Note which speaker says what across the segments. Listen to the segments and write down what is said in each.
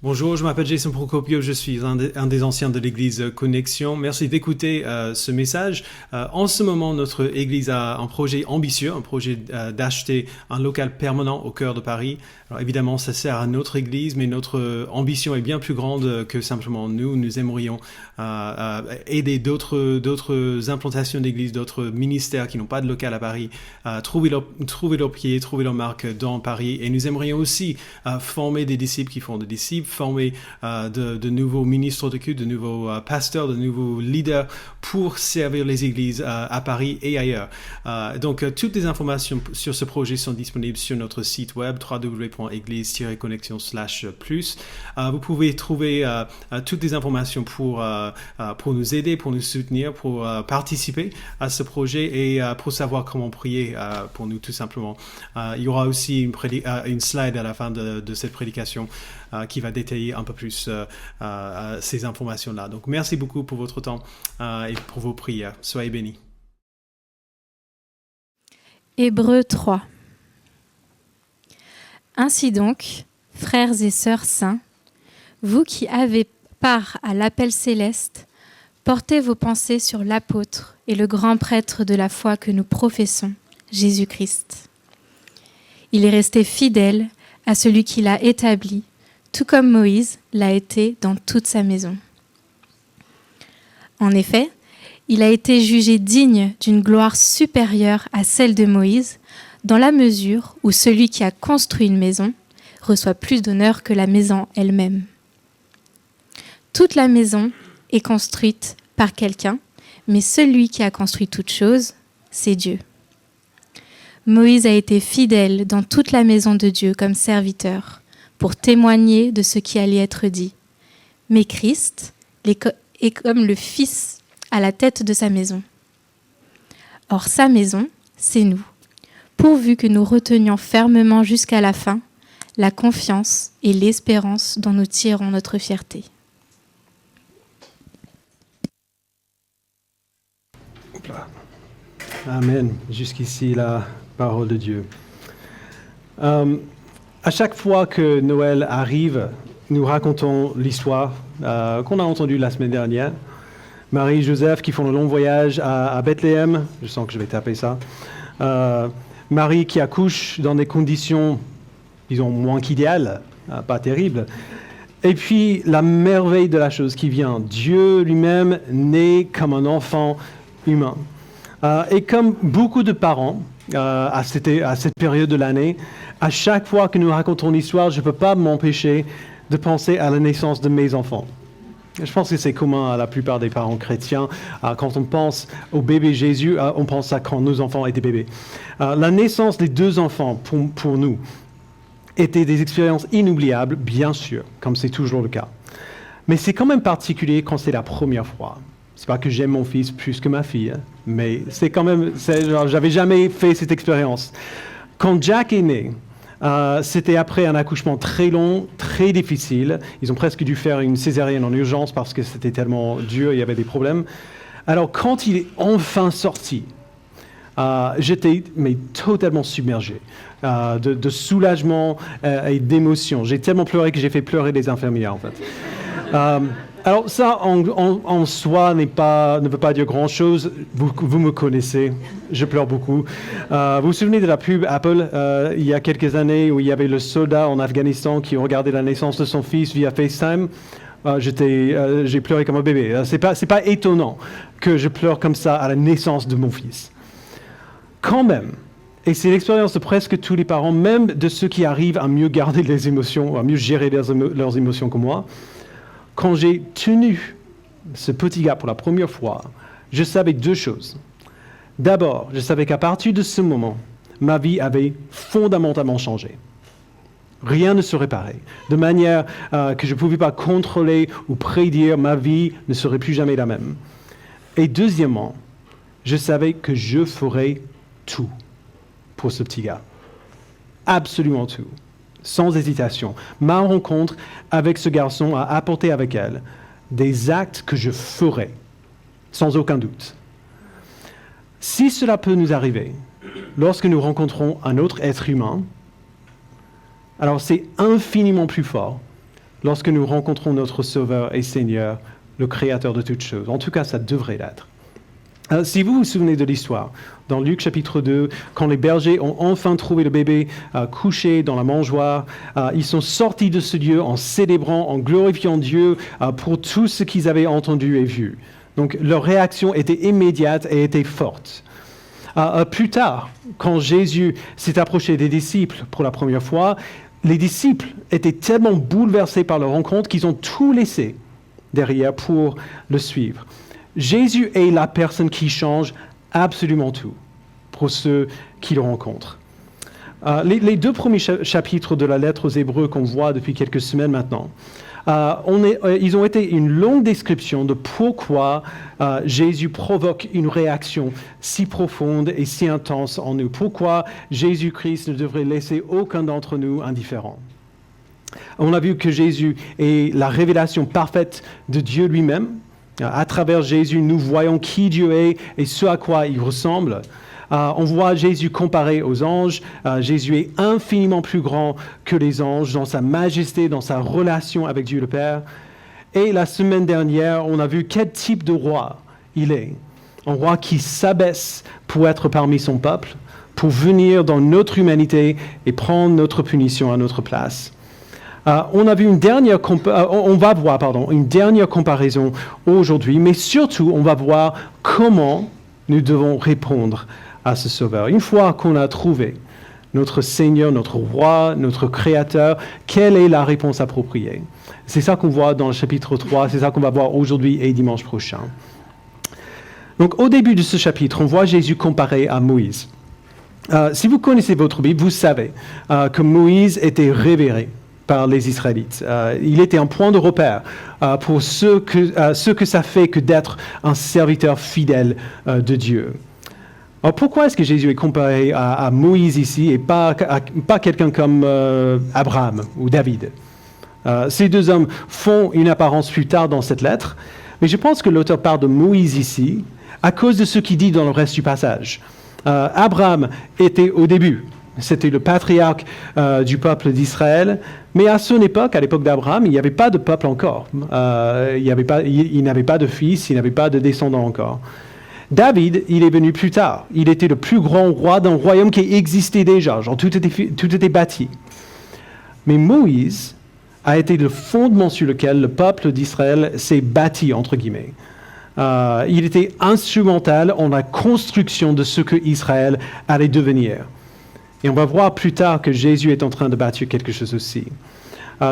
Speaker 1: Bonjour, je m'appelle Jason Procopio, je suis un des anciens de l'église Connexion. Merci d'écouter ce message. En ce moment, notre église a un projet ambitieux, un projet d'acheter un local permanent au cœur de Paris. Alors évidemment, ça sert à notre église, mais notre ambition est bien plus grande que simplement nous. Nous aimerions aider d'autres implantations d'églises, d'autres ministères qui n'ont pas de local à Paris, trouver leur pied, trouver leur marque dans Paris. Et nous aimerions aussi former des disciples qui font des disciples, former de nouveaux ministres de culte, de nouveaux pasteurs, de nouveaux leaders pour servir les églises à Paris et ailleurs. Donc, toutes les informations sur ce projet sont disponibles sur notre site web www.église-connexion/plus. Vous pouvez trouver toutes les informations pour nous aider, pour nous soutenir, pour participer à ce projet et pour savoir comment prier pour nous tout simplement. Il y aura aussi une slide à la fin de cette prédication qui va détailler un peu plus ces informations-là. Donc, merci beaucoup pour votre temps et pour vos prières. Soyez bénis.
Speaker 2: Hébreux 3. Ainsi donc, frères et sœurs saints, vous qui avez part à l'appel céleste, portez vos pensées sur l'apôtre et le grand prêtre de la foi que nous professons, Jésus-Christ. Il est resté fidèle à celui qui l'a établi, tout comme Moïse l'a été dans toute sa maison. En effet, il a été jugé digne d'une gloire supérieure à celle de Moïse, dans la mesure où celui qui a construit une maison reçoit plus d'honneur que la maison elle-même. Toute la maison est construite par quelqu'un, mais celui qui a construit toute chose, c'est Dieu. Moïse a été fidèle dans toute la maison de Dieu comme serviteur, pour témoigner de ce qui allait être dit. Mais Christ est comme le Fils à la tête de sa maison. Or, sa maison, c'est nous, pourvu que nous retenions fermement jusqu'à la fin la confiance et l'espérance dont nous tirons notre fierté.
Speaker 1: Amen. Jusqu'ici, la parole de Dieu. À chaque fois que Noël arrive, nous racontons l'histoire qu'on a entendue la semaine dernière. Marie et Joseph qui font le long voyage à Bethléem, je sens que je vais taper ça. Marie qui accouche dans des conditions, disons, moins qu'idéales, pas terribles. Et puis la merveille de la chose qui vient, Dieu lui-même naît comme un enfant humain. Et comme beaucoup de parents, à cette période de l'année, à chaque fois que nous racontons l'histoire, je ne peux pas m'empêcher de penser à la naissance de mes enfants. Je pense que c'est commun à la plupart des parents chrétiens. Quand on pense au bébé Jésus, on pense à quand nos enfants étaient bébés. La naissance des deux enfants, pour nous, étaient des expériences inoubliables, bien sûr, comme c'est toujours le cas. Mais c'est quand même particulier quand c'est la première fois. C'est pas que j'aime mon fils plus que ma fille, mais c'est quand même, j'avais jamais fait cette expérience. Quand Jack est né, c'était après un accouchement très long, très difficile. Ils ont presque dû faire une césarienne en urgence parce que c'était tellement dur, il y avait des problèmes. Alors quand il est enfin sorti, j'étais totalement submergé de soulagement et d'émotion. J'ai tellement pleuré que j'ai fait pleurer les infirmières en fait. Alors ça, en soi, ne veut pas dire grand-chose. Vous me connaissez, je pleure beaucoup. Vous vous souvenez de la pub Apple il y a quelques années où il y avait le soldat en Afghanistan qui regardait la naissance de son fils via FaceTime? J'ai pleuré comme un bébé. C'est pas étonnant que je pleure comme ça à la naissance de mon fils. Quand même, et c'est l'expérience de presque tous les parents, même de ceux qui arrivent à mieux garder les émotions, à mieux gérer leurs émotions que moi, quand j'ai tenu ce petit gars pour la première fois, je savais deux choses. D'abord, je savais qu'à partir de ce moment, ma vie avait fondamentalement changé. Rien ne serait pareil. De manière que je ne pouvais pas contrôler ou prédire, ma vie ne serait plus jamais la même. Et deuxièmement, je savais que je ferais tout pour ce petit gars. Absolument tout. Sans hésitation. Ma rencontre avec ce garçon a apporté avec elle des actes que je ferai, sans aucun doute. Si cela peut nous arriver, lorsque nous rencontrons un autre être humain, alors c'est infiniment plus fort lorsque nous rencontrons notre Sauveur et Seigneur, le Créateur de toutes choses. En tout cas, ça devrait l'être. Si vous vous souvenez de l'histoire, dans Luc chapitre 2, quand les bergers ont enfin trouvé le bébé couché dans la mangeoire, ils sont sortis de ce lieu en célébrant, en glorifiant Dieu pour tout ce qu'ils avaient entendu et vu. Donc leur réaction était immédiate et était forte. Plus tard, quand Jésus s'est approché des disciples pour la première fois, les disciples étaient tellement bouleversés par leur rencontre qu'ils ont tout laissé derrière pour le suivre. Jésus est la personne qui change absolument tout pour ceux qui le rencontrent. Les deux premiers chapitres de la lettre aux Hébreux qu'on voit depuis quelques semaines maintenant, ils ont été une longue description de pourquoi Jésus provoque une réaction si profonde et si intense en nous. Pourquoi Jésus-Christ ne devrait laisser aucun d'entre nous indifférent. On a vu que Jésus est la révélation parfaite de Dieu lui-même. À travers Jésus, nous voyons qui Dieu est et ce à quoi il ressemble. On voit Jésus comparé aux anges. Jésus est infiniment plus grand que les anges dans sa majesté, dans sa relation avec Dieu le Père. Et la semaine dernière, on a vu quel type de roi il est. Un roi qui s'abaisse pour être parmi son peuple, pour venir dans notre humanité et prendre notre punition à notre place. On va voir une dernière comparaison aujourd'hui, mais surtout, on va voir comment nous devons répondre à ce Sauveur. Une fois qu'on a trouvé notre Seigneur, notre Roi, notre Créateur, quelle est la réponse appropriée? C'est ça qu'on voit dans le chapitre 3, c'est ça qu'on va voir aujourd'hui et dimanche prochain. Donc, au début de ce chapitre, on voit Jésus comparé à Moïse. Si vous connaissez votre Bible, vous savez que Moïse était révéré par les Israélites. Il était un point de repère pour ce que ça fait que d'être un serviteur fidèle de Dieu. Alors pourquoi est-ce que Jésus est comparé à Moïse ici et pas quelqu'un comme Abraham ou David? Ces deux hommes font une apparence plus tard dans cette lettre, mais je pense que l'auteur parle de Moïse ici à cause de ce qu'il dit dans le reste du passage. Abraham était au début. C'était le patriarche du peuple d'Israël. Mais à son époque, à l'époque d'Abraham, il n'y avait pas de peuple encore. Il n'avait pas de fils, il n'avait pas de descendants encore. David, il est venu plus tard. Il était le plus grand roi d'un royaume qui existait déjà. Genre, tout était bâti. Mais Moïse a été le fondement sur lequel le peuple d'Israël s'est bâti, entre guillemets. Il était instrumental en la construction de ce que Israël allait devenir. Et on va voir plus tard que Jésus est en train de bâtir quelque chose aussi.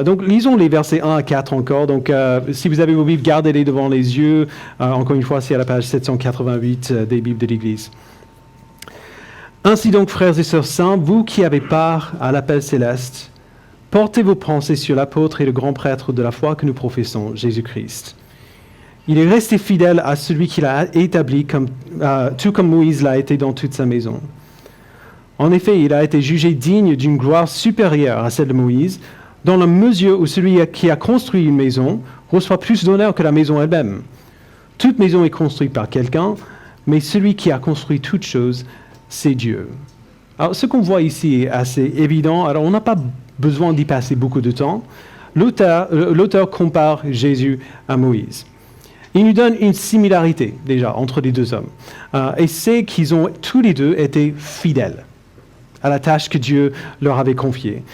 Speaker 1: Donc, lisons les versets 1 à 4 encore. Donc, si vous avez vos Bibles, gardez-les devant les yeux. Encore une fois, c'est à la page 788 des Bibles de l'Église. Ainsi donc, frères et sœurs saints, vous qui avez part à l'appel céleste, portez vos pensées sur l'apôtre et le grand prêtre de la foi que nous professons, Jésus-Christ. Il est resté fidèle à celui qu'il a établi, tout comme Moïse l'a été dans toute sa maison. En effet, il a été jugé digne d'une gloire supérieure à celle de Moïse, dans la mesure où celui qui a construit une maison reçoit plus d'honneur que la maison elle-même. Toute maison est construite par quelqu'un, mais celui qui a construit toute chose, c'est Dieu. Alors, ce qu'on voit ici est assez évident. Alors, on n'a pas besoin d'y passer beaucoup de temps. L'auteur compare Jésus à Moïse. Il nous donne une similarité, déjà, entre les deux hommes. Et c'est qu'ils ont tous les deux été fidèles à la tâche que Dieu leur avait confiée.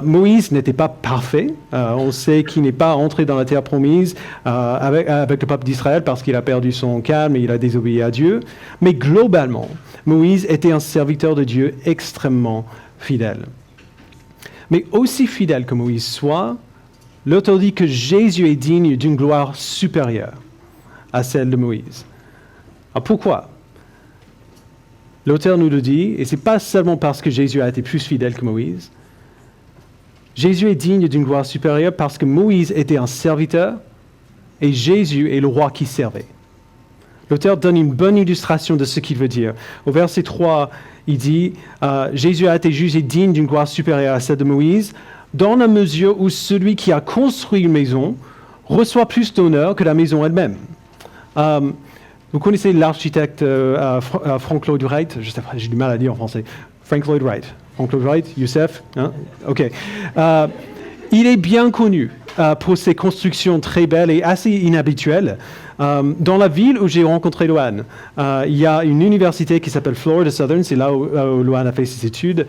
Speaker 1: Moïse n'était pas parfait. On sait qu'il n'est pas entré dans la terre promise avec le peuple d'Israël parce qu'il a perdu son calme et il a désobéi à Dieu. Mais globalement, Moïse était un serviteur de Dieu extrêmement fidèle. Mais aussi fidèle que Moïse soit, l'auteur dit que Jésus est digne d'une gloire supérieure à celle de Moïse. Alors pourquoi? L'auteur nous le dit, et ce n'est pas seulement parce que Jésus a été plus fidèle que Moïse. Jésus est digne d'une gloire supérieure parce que Moïse était un serviteur et Jésus est le roi qui servait. L'auteur donne une bonne illustration de ce qu'il veut dire. Au verset 3, il dit « Jésus a été jugé digne d'une gloire supérieure à celle de Moïse, dans la mesure où celui qui a construit une maison reçoit plus d'honneur que la maison elle-même. » Vous connaissez l'architecte Frank Lloyd Wright? Je sais pas, j'ai du mal à dire en français. Frank Lloyd Wright. Frank Lloyd Wright, Youssef, hein? OK. Il est bien connu pour ces constructions très belles et assez inhabituelles. Dans la ville où j'ai rencontré Luan, il y a une université qui s'appelle Florida Southern, c'est là où Luan a fait ses études,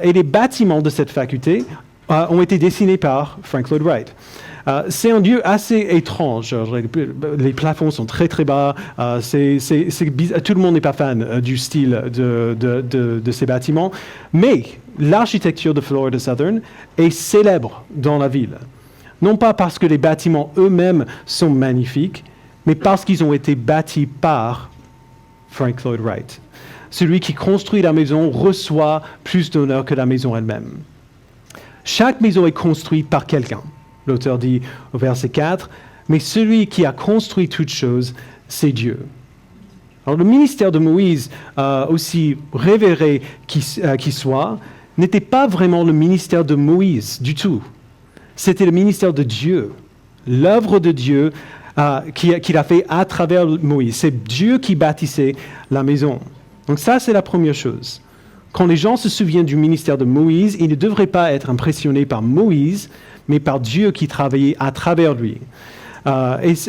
Speaker 1: et les bâtiments de cette faculté ont été dessinés par Frank Lloyd Wright. C'est un lieu assez étrange. Les plafonds sont très très bas. Tout le monde n'est pas fan du style de ces bâtiments. Mais l'architecture de Florida Southern est célèbre dans la ville. Non pas parce que les bâtiments eux-mêmes sont magnifiques, mais parce qu'ils ont été bâtis par Frank Lloyd Wright. Celui qui construit la maison reçoit plus d'honneur que la maison elle-même. Chaque maison est construite par quelqu'un. L'auteur dit au verset 4, « Mais celui qui a construit toutes choses, c'est Dieu. » Alors le ministère de Moïse, aussi révéré qu'il soit, n'était pas vraiment le ministère de Moïse du tout. C'était le ministère de Dieu, l'œuvre de Dieu qu'il a fait à travers Moïse. C'est Dieu qui bâtissait la maison. Donc ça, c'est la première chose. Quand les gens se souviennent du ministère de Moïse, ils ne devraient pas être impressionnés par Moïse, mais par Dieu qui travaillait à travers lui.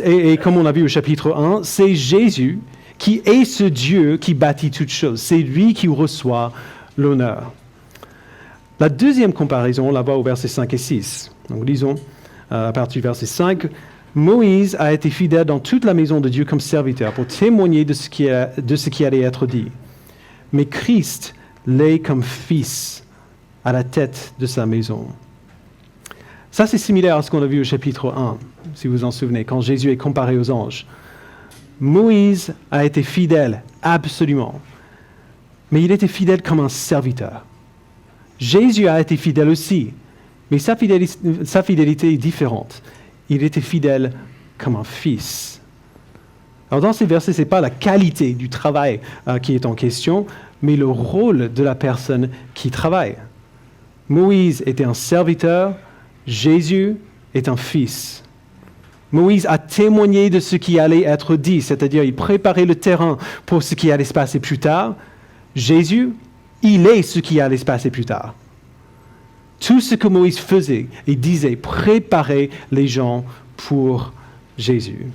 Speaker 1: Et comme on a vu au chapitre 1, c'est Jésus qui est ce Dieu qui bâtit toutes choses. C'est lui qui reçoit l'honneur. La deuxième comparaison, on la voit au verset 5 et 6. Donc lisons à partir du verset 5. « Moïse a été fidèle dans toute la maison de Dieu comme serviteur pour témoigner de ce qui allait être dit. Mais Christ l'est comme fils à la tête de sa maison. » Ça, c'est similaire à ce qu'on a vu au chapitre 1, si vous vous en souvenez, quand Jésus est comparé aux anges. Moïse a été fidèle, absolument. Mais il était fidèle comme un serviteur. Jésus a été fidèle aussi, mais sa fidélité est différente. Il était fidèle comme un fils. Alors dans ces versets, ce n'est pas la qualité du travail qui est en question, mais le rôle de la personne qui travaille. Moïse était un serviteur, Jésus est un fils. Moïse a témoigné de ce qui allait être dit, c'est-à-dire il préparait le terrain pour ce qui allait se passer plus tard. Jésus, il est ce qui allait se passer plus tard. Tout ce que Moïse faisait et disait préparait les gens pour Jésus.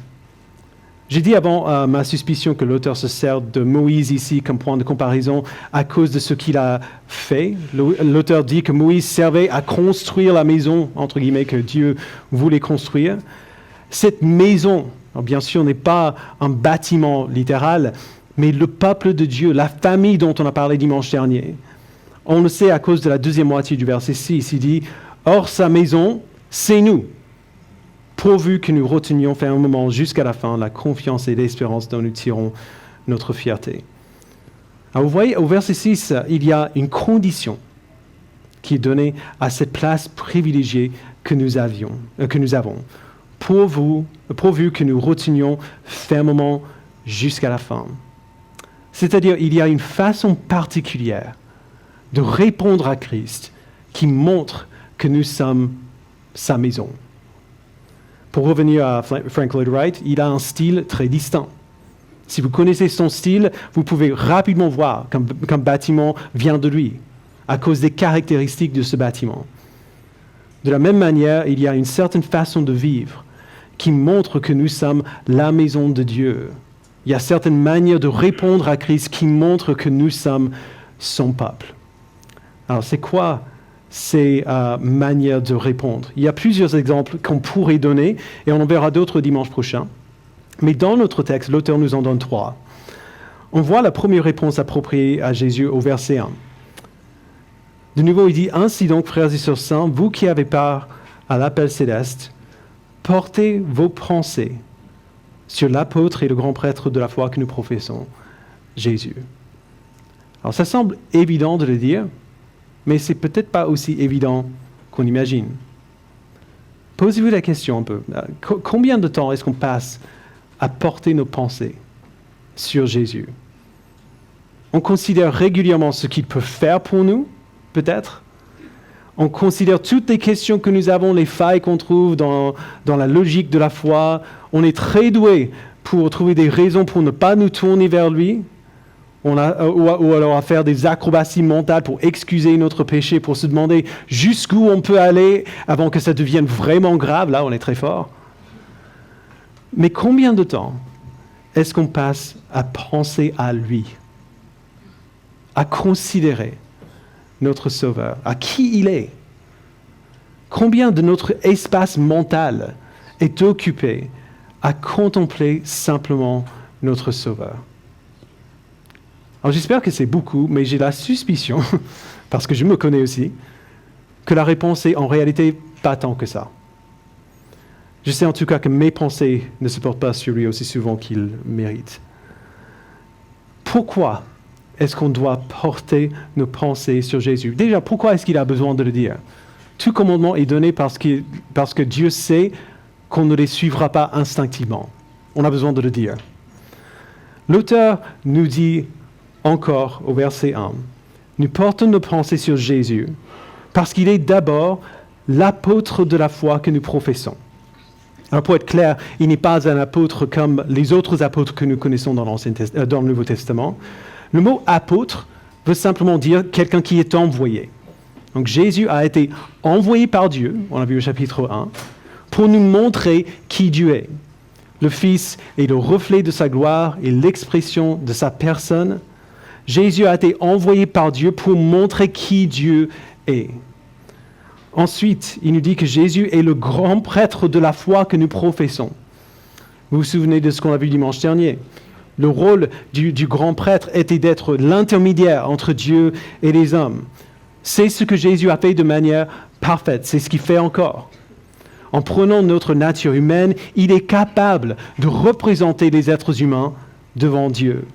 Speaker 1: J'ai dit avant ma suspicion que l'auteur se sert de Moïse ici comme point de comparaison à cause de ce qu'il a fait. L'auteur dit que Moïse servait à construire la maison, entre guillemets, que Dieu voulait construire. Cette maison, alors bien sûr, n'est pas un bâtiment littéral, mais le peuple de Dieu, la famille dont on a parlé dimanche dernier. On le sait à cause de la deuxième moitié du verset 6. Il dit « Or sa maison, c'est nous ». Pourvu que nous retenions fermement jusqu'à la fin la confiance et l'espérance dont nous tirons notre fierté. Alors vous voyez, au verset 6, il y a une condition qui est donnée à cette place privilégiée que nous avons, pourvu que nous retenions fermement jusqu'à la fin. C'est-à-dire, il y a une façon particulière de répondre à Christ qui montre que nous sommes sa maison. Pour revenir à Frank Lloyd Wright, il a un style très distinct. Si vous connaissez son style, vous pouvez rapidement voir qu'un bâtiment vient de lui, à cause des caractéristiques de ce bâtiment. De la même manière, il y a une certaine façon de vivre qui montre que nous sommes la maison de Dieu. Il y a certaines manières de répondre à Christ qui montrent que nous sommes son peuple. Alors, c'est quoi ces manières de répondre? Il y a plusieurs exemples qu'on pourrait donner, et on en verra d'autres dimanche prochain. Mais dans notre texte, l'auteur nous en donne 3. On voit la première réponse appropriée à Jésus au verset 1. De nouveau, il dit « Ainsi donc, frères et sœurs saints, vous qui avez part à l'appel céleste, portez vos pensées sur l'apôtre et le grand prêtre de la foi que nous professons, Jésus. » Alors ça semble évident de le dire, mais c'est peut-être pas aussi évident qu'on imagine. Posez-vous la question un peu. Combien de temps est-ce qu'on passe à porter nos pensées sur Jésus? On considère régulièrement ce qu'il peut faire pour nous, peut-être. On considère toutes les questions que nous avons, les failles qu'on trouve dans la logique de la foi. On est très doué pour trouver des raisons pour ne pas nous tourner vers lui. ou alors à faire des acrobaties mentales pour excuser notre péché, pour se demander jusqu'où on peut aller avant que ça devienne vraiment grave. Là, on est très fort. Mais combien de temps est-ce qu'on passe à penser à lui, à considérer notre Sauveur, à qui il est? Combien de notre espace mental est occupé à contempler simplement notre Sauveur? Alors j'espère que c'est beaucoup, mais j'ai la suspicion, parce que je me connais aussi, que la réponse est en réalité pas tant que ça. Je sais en tout cas que mes pensées ne se portent pas sur lui aussi souvent qu'il mérite. Pourquoi est-ce qu'on doit porter nos pensées sur Jésus? Déjà, pourquoi est-ce qu'il a besoin de le dire? Tout commandement est donné parce que Dieu sait qu'on ne les suivra pas instinctivement. On a besoin de le dire. L'auteur nous dit encore au verset 1, nous portons nos pensées sur Jésus parce qu'il est d'abord l'apôtre de la foi que nous professons. Alors pour être clair, il n'est pas un apôtre comme les autres apôtres que nous connaissons dans le Nouveau Testament. Le mot apôtre veut simplement dire quelqu'un qui est envoyé. Donc Jésus a été envoyé par Dieu, on l'a vu au chapitre 1, pour nous montrer qui Dieu est. Le Fils est le reflet de sa gloire et l'expression de sa personne. Jésus a été envoyé par Dieu pour montrer qui Dieu est. Ensuite, il nous dit que Jésus est le grand prêtre de la foi que nous professons. Vous vous souvenez de ce qu'on a vu dimanche dernier? Le rôle du grand prêtre était d'être l'intermédiaire entre Dieu et les hommes. C'est ce que Jésus a fait de manière parfaite, c'est ce qu'il fait encore. En prenant notre nature humaine, il est capable de représenter les êtres humains devant Dieu.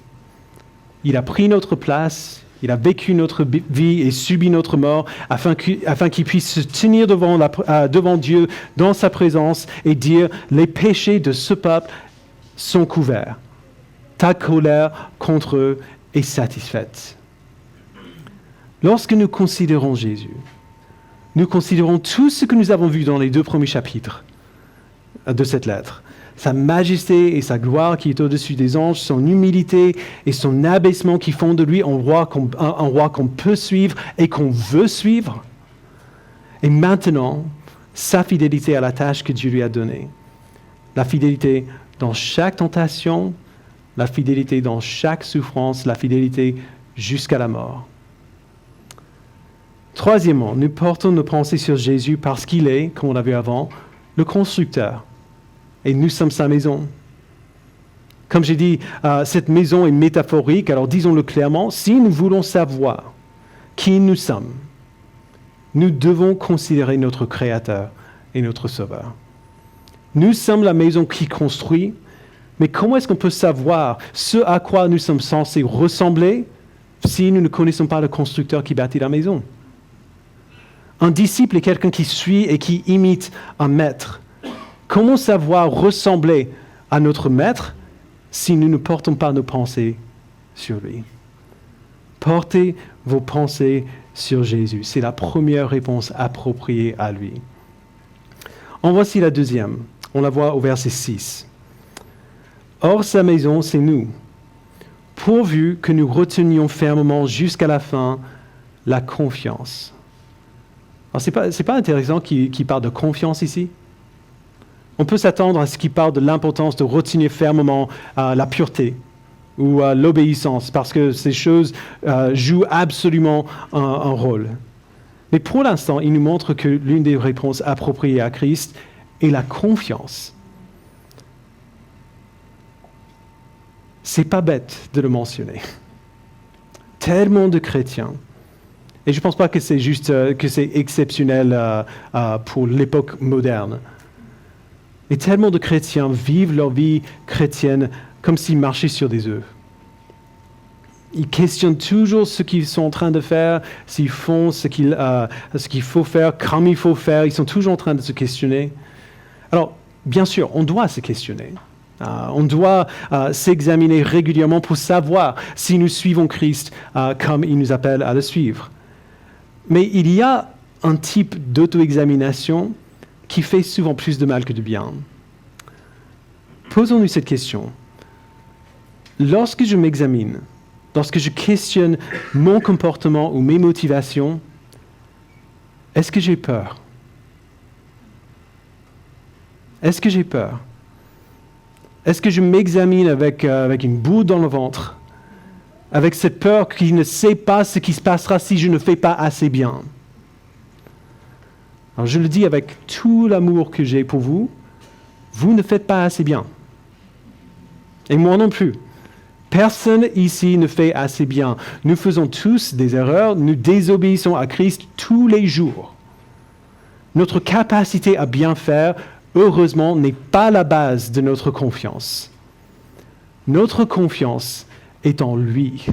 Speaker 1: Il a pris notre place, il a vécu notre vie et subi notre mort afin qu'il puisse se tenir devant Dieu dans sa présence et dire « Les péchés de ce peuple sont couverts. Ta colère contre eux est satisfaite. » Lorsque nous considérons Jésus, nous considérons tout ce que nous avons vu dans les 2 premiers chapitres de cette lettre. Sa majesté et sa gloire qui est au-dessus des anges, son humilité et son abaissement qui font de lui un roi qu'on peut suivre et qu'on veut suivre. Et maintenant, sa fidélité à la tâche que Dieu lui a donnée. La fidélité dans chaque tentation, la fidélité dans chaque souffrance, la fidélité jusqu'à la mort. Troisièmement, nous portons nos pensées sur Jésus parce qu'il est, comme on l'a vu avant, le constructeur. Et nous sommes sa maison. Comme j'ai dit, cette maison est métaphorique, alors disons-le clairement, si nous voulons savoir qui nous sommes, nous devons considérer notre Créateur et notre Sauveur. Nous sommes la maison qui construit, mais comment est-ce qu'on peut savoir ce à quoi nous sommes censés ressembler si nous ne connaissons pas le constructeur qui bâtit la maison? Un disciple est quelqu'un qui suit et qui imite un maître. Comment savoir ressembler à notre maître si nous ne portons pas nos pensées sur lui? Portez vos pensées sur Jésus. C'est la première réponse appropriée à lui. En voici la deuxième. On la voit au verset 6. Or, sa maison, c'est nous, pourvu que nous retenions fermement jusqu'à la fin la confiance. Alors, c'est pas intéressant qu'il parle de confiance ici? On peut s'attendre à ce qu'il parle de l'importance de retenir fermement la pureté ou l'obéissance, parce que ces choses jouent absolument un rôle. Mais pour l'instant, il nous montre que l'une des réponses appropriées à Christ est la confiance. C'est pas bête de le mentionner. Tellement de chrétiens. Et je ne pense pas que c'est juste que c'est exceptionnel pour l'époque moderne. Et tellement de chrétiens vivent leur vie chrétienne comme s'ils marchaient sur des œufs. Ils questionnent toujours ce qu'ils sont en train de faire, s'ils font ce qu'il faut faire, comme il faut faire. Ils sont toujours en train de se questionner. Alors, bien sûr, on doit se questionner. On doit s'examiner régulièrement pour savoir si nous suivons Christ comme il nous appelle à le suivre. Mais il y a un type d'auto-examination qui fait souvent plus de mal que de bien. Posons-nous cette question. Lorsque je m'examine, lorsque je questionne mon comportement ou mes motivations, est-ce que j'ai peur? Est-ce que j'ai peur? Est-ce que je m'examine avec une boule dans le ventre, avec cette peur qui ne sait pas ce qui se passera si je ne fais pas assez bien? Alors je le dis avec tout l'amour que j'ai pour vous, vous ne faites pas assez bien. Et moi non plus. Personne ici ne fait assez bien. Nous faisons tous des erreurs, nous désobéissons à Christ tous les jours. Notre capacité à bien faire, heureusement, n'est pas la base de notre confiance. Notre confiance est en lui,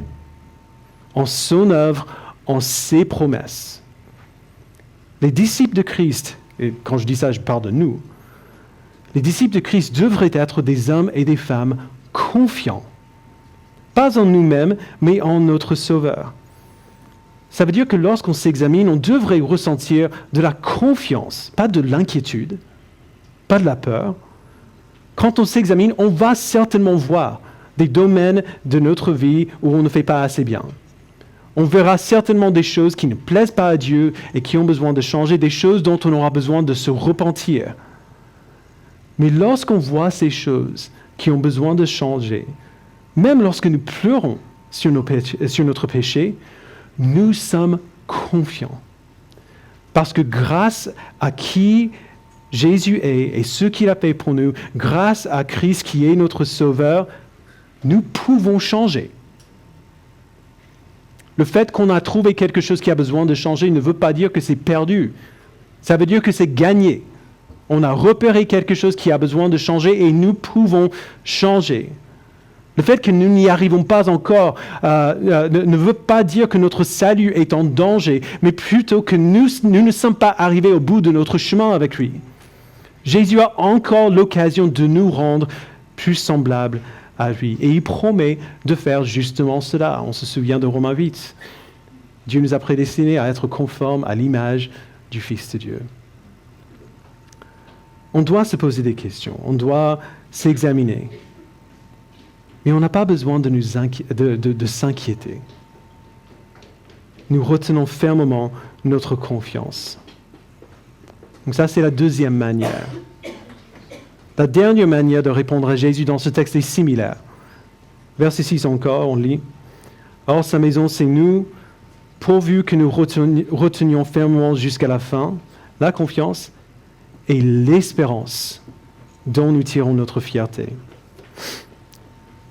Speaker 1: en son œuvre, en ses promesses. Les disciples de Christ, et quand je dis ça, je parle de nous, les disciples de Christ devraient être des hommes et des femmes confiants. Pas en nous-mêmes, mais en notre Sauveur. Ça veut dire que lorsqu'on s'examine, on devrait ressentir de la confiance, pas de l'inquiétude, pas de la peur. Quand on s'examine, on va certainement voir des domaines de notre vie où on ne fait pas assez bien. On verra certainement des choses qui ne plaisent pas à Dieu et qui ont besoin de changer, des choses dont on aura besoin de se repentir. Mais lorsqu'on voit ces choses qui ont besoin de changer, même lorsque nous pleurons sur notre péché, nous sommes confiants. Parce que grâce à qui Jésus est et ce qu'il a fait pour nous, grâce à Christ qui est notre Sauveur, nous pouvons changer. Le fait qu'on a trouvé quelque chose qui a besoin de changer ne veut pas dire que c'est perdu. Ça veut dire que c'est gagné. On a repéré quelque chose qui a besoin de changer et nous pouvons changer. Le fait que nous n'y arrivons pas encore ne veut pas dire que notre salut est en danger, mais plutôt que nous ne sommes pas arrivés au bout de notre chemin avec lui. Jésus a encore l'occasion de nous rendre plus semblables à lui. Et il promet de faire justement cela. On se souvient de Romains 8. Dieu nous a prédestinés à être conformes à l'image du Fils de Dieu. On doit se poser des questions, on doit s'examiner. Mais on n'a pas besoin de s'inquiéter. Nous retenons fermement notre confiance. Donc ça, c'est la deuxième manière. La dernière manière de répondre à Jésus dans ce texte est similaire. Verset 6 encore, on lit. « Or, sa maison, c'est nous, pourvu que nous retenions fermement jusqu'à la fin, la confiance et l'espérance dont nous tirons notre fierté. »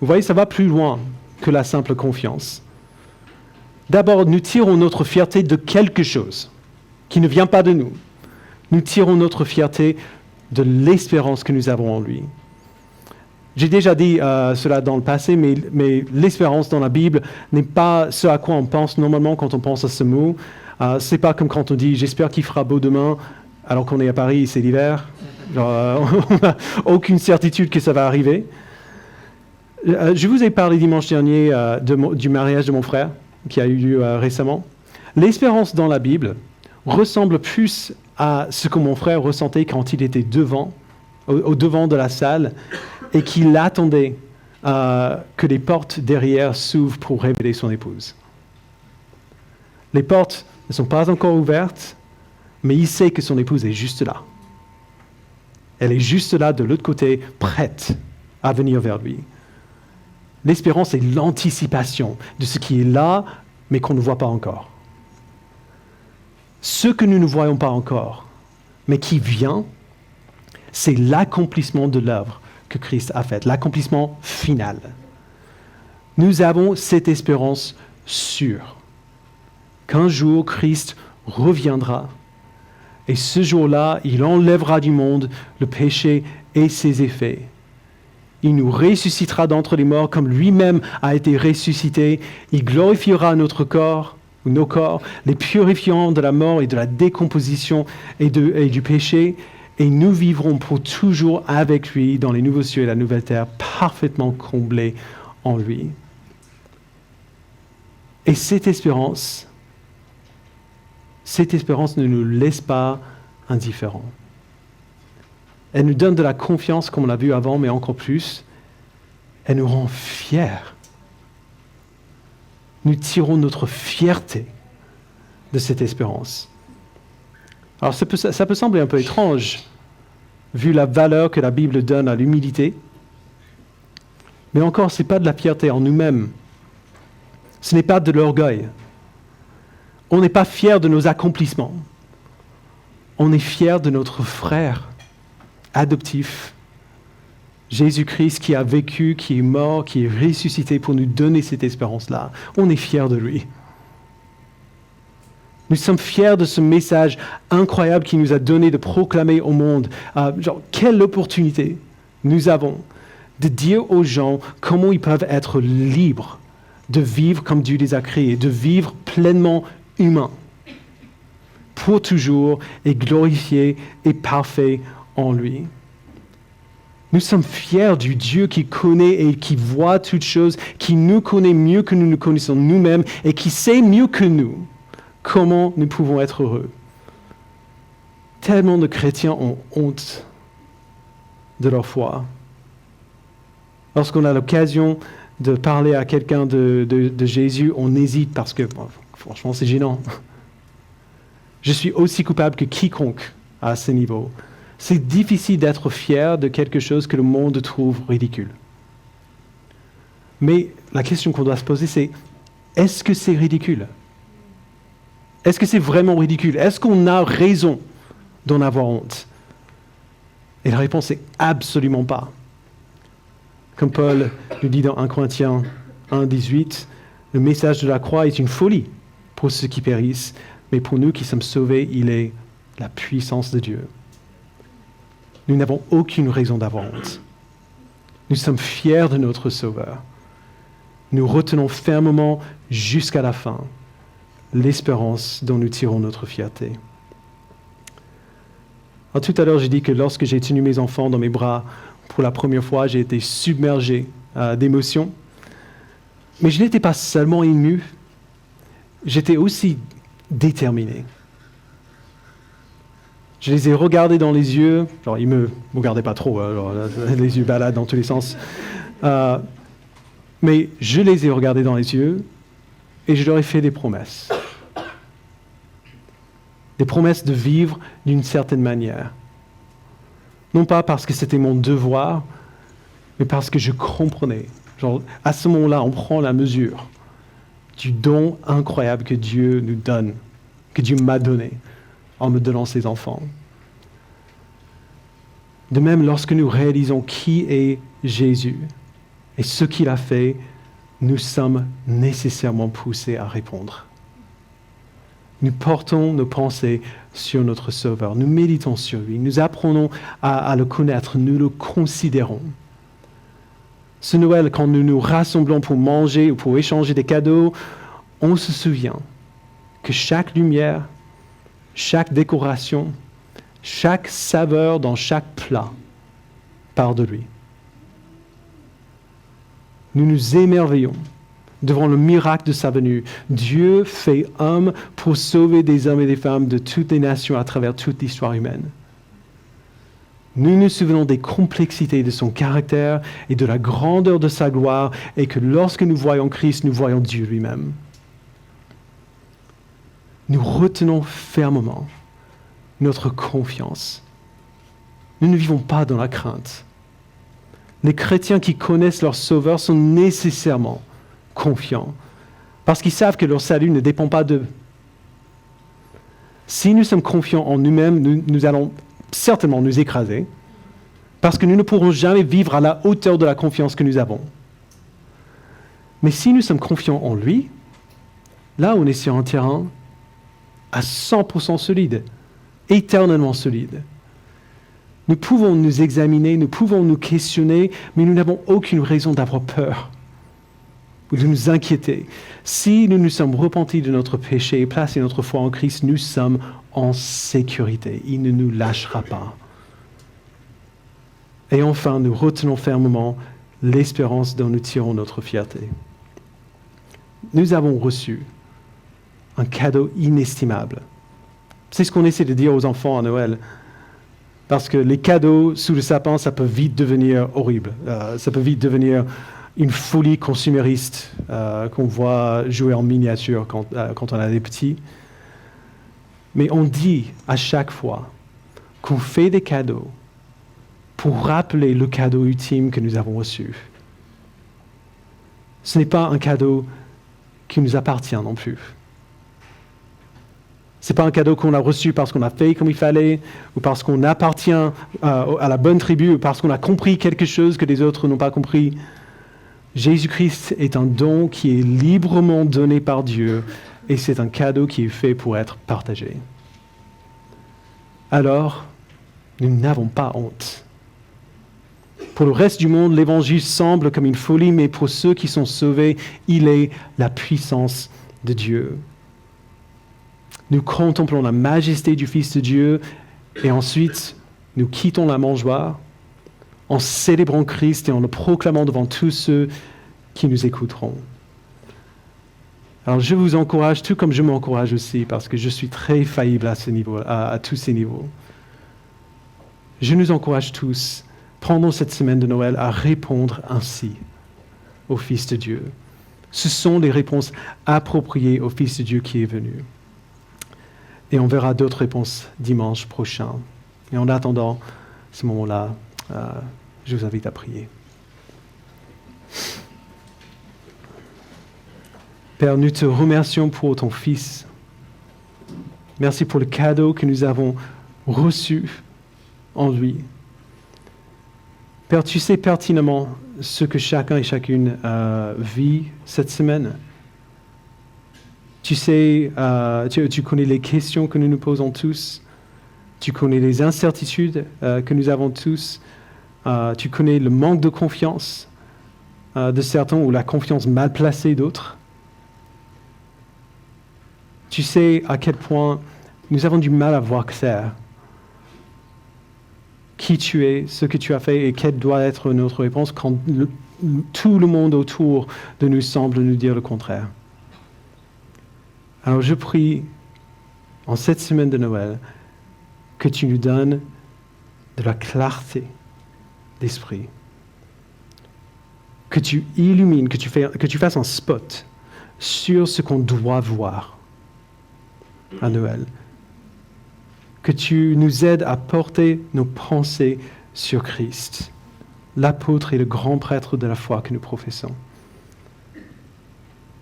Speaker 1: Vous voyez, ça va plus loin que la simple confiance. D'abord, nous tirons notre fierté de quelque chose qui ne vient pas de nous. Nous tirons notre fierté de l'espérance que nous avons en lui. J'ai déjà dit cela dans le passé, mais l'espérance dans la Bible n'est pas ce à quoi on pense normalement quand on pense à ce mot. C'est pas comme quand on dit « j'espère qu'il fera beau demain » alors qu'on est à Paris et c'est l'hiver. On n'a aucune certitude que ça va arriver. Je vous ai parlé dimanche dernier du mariage de mon frère qui a eu lieu récemment. L'espérance dans la Bible ressemble plus à ce que mon frère ressentait quand il était au devant de la salle et qu'il attendait que les portes derrière s'ouvrent pour révéler son épouse. Les portes ne sont pas encore ouvertes, mais il sait que son épouse est juste là. Elle est juste là, de l'autre côté, prête à venir vers lui. L'espérance est l'anticipation de ce qui est là, mais qu'on ne voit pas encore. Ce que nous ne voyons pas encore, mais qui vient, c'est l'accomplissement de l'œuvre que Christ a faite, l'accomplissement final. Nous avons cette espérance sûre qu'un jour Christ reviendra et ce jour-là, il enlèvera du monde le péché et ses effets. Il nous ressuscitera d'entre les morts comme lui-même a été ressuscité. Il glorifiera notre corps, ou nos corps, les purifiant de la mort et de la décomposition et du péché. Et nous vivrons pour toujours avec lui dans les nouveaux cieux et la nouvelle terre, parfaitement comblés en lui. Et cette espérance ne nous laisse pas indifférents. Elle nous donne de la confiance, comme on l'a vu avant, mais encore plus, elle nous rend fiers. Nous tirons notre fierté de cette espérance. Alors ça peut sembler un peu étrange, vu la valeur que la Bible donne à l'humilité. Mais encore, ce n'est pas de la fierté en nous-mêmes. Ce n'est pas de l'orgueil. On n'est pas fiers de nos accomplissements. On est fiers de notre frère adoptif, Jésus-Christ qui a vécu, qui est mort, qui est ressuscité pour nous donner cette espérance-là. On est fiers de lui. Nous sommes fiers de ce message incroyable qu'il nous a donné de proclamer au monde. Quelle opportunité nous avons de dire aux gens comment ils peuvent être libres de vivre comme Dieu les a créés, de vivre pleinement humains, pour toujours et glorifié et parfait en lui. Nous sommes fiers du Dieu qui connaît et qui voit toutes choses, qui nous connaît mieux que nous nous connaissons nous-mêmes et qui sait mieux que nous comment nous pouvons être heureux. Tellement de chrétiens ont honte de leur foi. Lorsqu'on a l'occasion de parler à quelqu'un de Jésus, on hésite parce que, franchement, c'est gênant. Je suis aussi coupable que quiconque à ce niveau. C'est difficile d'être fier de quelque chose que le monde trouve ridicule. Mais la question qu'on doit se poser, c'est est-ce que c'est ridicule? Est-ce que c'est vraiment ridicule? Est-ce qu'on a raison d'en avoir honte? Et la réponse est absolument pas. Comme Paul nous dit dans 1 Corinthiens 1,18, le message de la croix est une folie pour ceux qui périssent, mais pour nous qui sommes sauvés, il est la puissance de Dieu. Nous n'avons aucune raison d'avoir honte. Nous sommes fiers de notre Sauveur. Nous retenons fermement jusqu'à la fin l'espérance dont nous tirons notre fierté. Alors, tout à l'heure, j'ai dit que lorsque j'ai tenu mes enfants dans mes bras pour la première fois, j'ai été submergé d'émotions. Mais je n'étais pas seulement ému, j'étais aussi déterminé. Je les ai regardés dans les yeux, genre ils ne me regardaient pas trop, les yeux baladent dans tous les sens. Mais je les ai regardés dans les yeux et je leur ai fait des promesses. Des promesses de vivre d'une certaine manière. Non pas parce que c'était mon devoir, mais parce que je comprenais. Genre, à ce moment-là, on prend la mesure du don incroyable que Dieu nous donne, que Dieu m'a donné en me donnant ses enfants. De même, lorsque nous réalisons qui est Jésus et ce qu'il a fait, nous sommes nécessairement poussés à répondre. Nous portons nos pensées sur notre Sauveur, nous méditons sur lui, nous apprenons à le connaître, nous le considérons. Ce Noël, quand nous nous rassemblons pour manger ou pour échanger des cadeaux, on se souvient que chaque lumière, chaque décoration, chaque saveur dans chaque plat part de lui. Nous nous émerveillons devant le miracle de sa venue. Dieu fait homme pour sauver des hommes et des femmes de toutes les nations à travers toute l'histoire humaine. Nous nous souvenons des complexités de son caractère et de la grandeur de sa gloire, et que lorsque nous voyons Christ, nous voyons Dieu lui-même. Nous retenons fermement notre confiance. Nous ne vivons pas dans la crainte. Les chrétiens qui connaissent leur Sauveur sont nécessairement confiants, parce qu'ils savent que leur salut ne dépend pas d'eux. Si nous sommes confiants en nous-mêmes, nous allons certainement nous écraser, parce que nous ne pourrons jamais vivre à la hauteur de la confiance que nous avons. Mais si nous sommes confiants en lui, là on est sur un terrain à 100% solide, éternellement solide. Nous pouvons nous examiner, nous pouvons nous questionner, mais nous n'avons aucune raison d'avoir peur ou de nous inquiéter. Si nous nous sommes repentis de notre péché et placé notre foi en Christ, nous sommes en sécurité. Il ne nous lâchera pas. Et enfin, nous retenons fermement l'espérance dont nous tirons notre fierté. Nous avons reçu un cadeau inestimable. C'est ce qu'on essaie de dire aux enfants à Noël. Parce que les cadeaux sous le sapin, ça peut vite devenir horrible. Ça peut vite devenir une folie consumériste qu'on voit jouer en miniature quand on est petit. Mais on dit à chaque fois qu'on fait des cadeaux pour rappeler le cadeau ultime que nous avons reçu. Ce n'est pas un cadeau qui nous appartient non plus. Ce n'est pas un cadeau qu'on a reçu parce qu'on a fait comme il fallait, ou parce qu'on appartient à la bonne tribu, ou parce qu'on a compris quelque chose que les autres n'ont pas compris. Jésus-Christ est un don qui est librement donné par Dieu, et c'est un cadeau qui est fait pour être partagé. Alors, nous n'avons pas honte. Pour le reste du monde, l'Évangile semble comme une folie, mais pour ceux qui sont sauvés, il est la puissance de Dieu. Nous contemplons la majesté du Fils de Dieu et ensuite nous quittons la mangeoire en célébrant Christ et en le proclamant devant tous ceux qui nous écouteront. Alors je vous encourage, tout comme je m'encourage aussi, parce que je suis très faillible à tous ces niveaux. Je nous encourage tous, pendant cette semaine de Noël, à répondre ainsi au Fils de Dieu. Ce sont les réponses appropriées au Fils de Dieu qui est venu. Et on verra d'autres réponses dimanche prochain. Et en attendant ce moment-là, je vous invite à prier. Père, nous te remercions pour ton Fils. Merci pour le cadeau que nous avons reçu en lui. Père, tu sais pertinemment ce que chacun et chacune vit cette semaine. Tu sais, tu connais les questions que nous nous posons tous. Tu connais les incertitudes que nous avons tous. Tu connais le manque de confiance de certains ou la confiance mal placée d'autres. Tu sais à quel point nous avons du mal à voir clair qui tu es, ce que tu as fait et quelle doit être notre réponse quand tout le monde autour de nous semble nous dire le contraire. Alors je prie, en cette semaine de Noël, que tu nous donnes de la clarté d'esprit, que tu illumines, que tu fasses un spot sur ce qu'on doit voir à Noël, que tu nous aides à porter nos pensées sur Christ, l'apôtre et le grand prêtre de la foi que nous professons.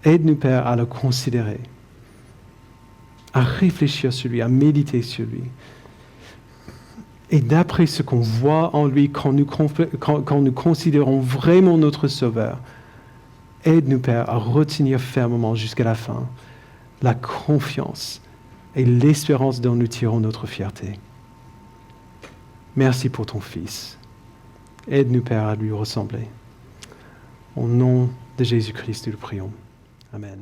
Speaker 1: Aide-nous, Père, à le considérer, à réfléchir sur lui, à méditer sur lui. Et d'après ce qu'on voit en lui, quand nous considérons vraiment notre Sauveur, aide-nous, Père, à retenir fermement jusqu'à la fin la confiance et l'espérance dont nous tirons notre fierté. Merci pour ton Fils. Aide-nous, Père, à lui ressembler. Au nom de Jésus-Christ, nous le prions. Amen.